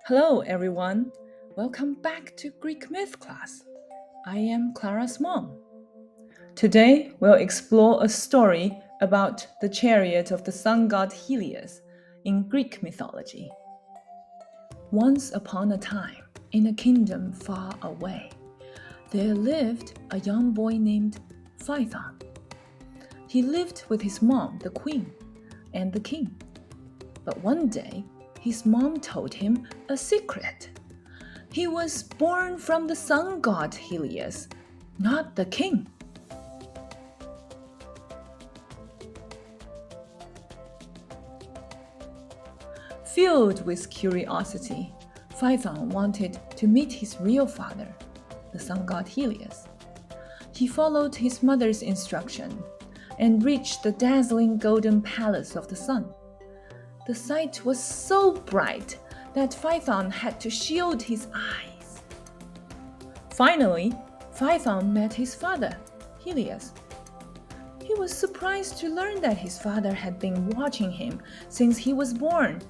Hello everyone, welcome back to Greek Myth class. I am Clara's mom. Today we'll explore a story about the chariot of the sun god Helios in Greek mythology. Once upon a time, in a kingdom far away, there lived a young boy named Phaethon. He lived with his mom, the queen, and the king. But one day, his mom told him a secret. He was born from the sun god Helios, not the king. Filled with curiosity, Phaethon wanted to meet his real father, the sun god Helios. He followed his mother's instruction and reached the dazzling golden palace of the sun. The sight was so bright that Phaethon had to shield his eyes. Finally, Phaethon met his father, Helios. He was surprised to learn that his father had been watching him since he was born,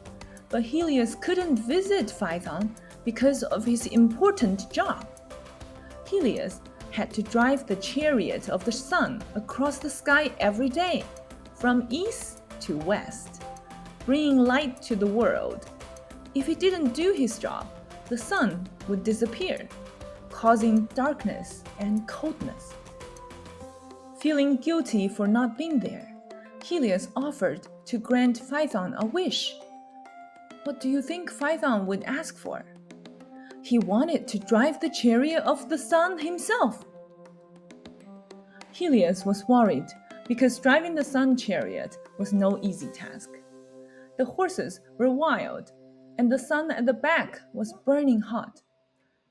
but Helios couldn't visit Phaethon because of his important job. Helios had to drive the chariot of the sun across the sky every day, from east to west, bringing light to the world. If he didn't do his job, the sun would disappear, causing darkness and coldness. Feeling guilty for not being there, Helios offered to grant Phaethon a wish. What do you think Phaethon would ask for? He wanted to drive the chariot of the sun himself. Helios was worried because driving the sun chariot was no easy task. The horses were wild, and the sun at the back was burning hot.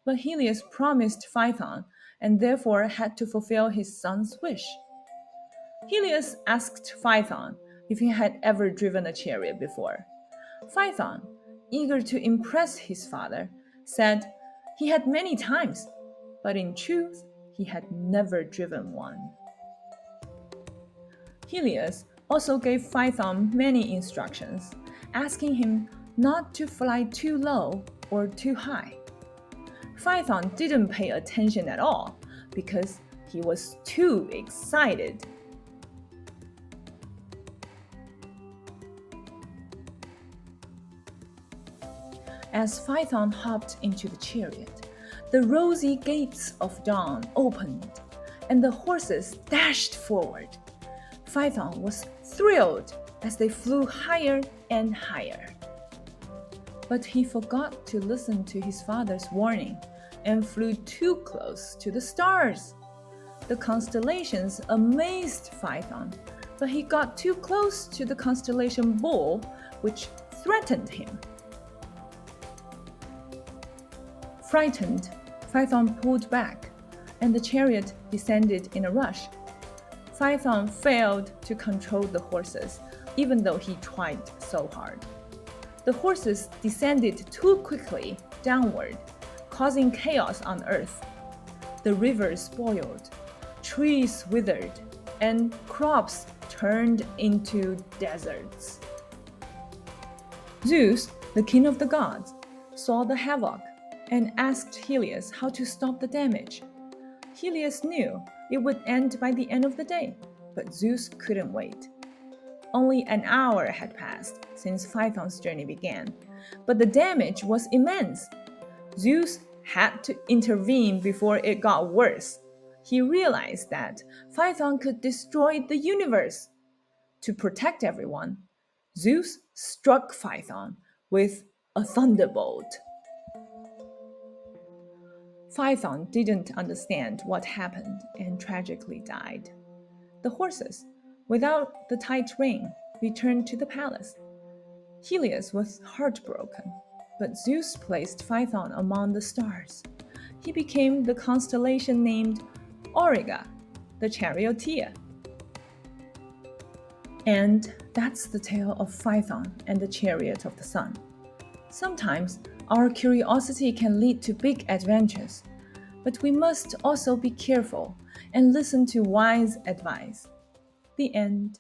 But Helios promised Phaethon and therefore had to fulfill his son's wish. Helios asked Phaethon if he had ever driven a chariot before. Phaethon, eager to impress his father, said he had many times, but in truth, he had never driven one. Helios also gave Phaethon many instructions, asking him not to fly too low or too high. Phaethon didn't pay attention at all because he was too excited. As Phaethon hopped into the chariot, the rosy gates of dawn opened, and the horses dashed forward. Phaethon was thrilled as they flew higher and higher. But he forgot to listen to his father's warning and flew too close to the stars. The constellations amazed Phaethon, but he got too close to the constellation Bull, which threatened him. Frightened, Phaethon pulled back, and the chariot descended in a rush. Phaethon failed to control the horses, even though he tried so hard. The horses descended too quickly downward, causing chaos on earth. The rivers spoiled, trees withered, and crops turned into deserts. Zeus, the king of the gods, saw the havoc and asked Helios how to stop the damage. Helios knew it would end by the end of the day, but Zeus couldn't wait. Only an hour had passed since Phaethon's journey began, but the damage was immense. Zeus had to intervene before it got worse. He realized that Phaethon could destroy the universe. To protect everyone, Zeus struck Phaethon with a thunderbolt. Phaethon didn't understand what happened and tragically died. The horses, without the tight rein, returned to the palace. Helios was heartbroken, but Zeus placed Phaethon among the stars. He became the constellation named Auriga, the charioteer. And that's the tale of Phaethon and the chariot of the sun. Sometimes our curiosity can lead to big adventures, but we must also be careful and listen to wise advice. The end.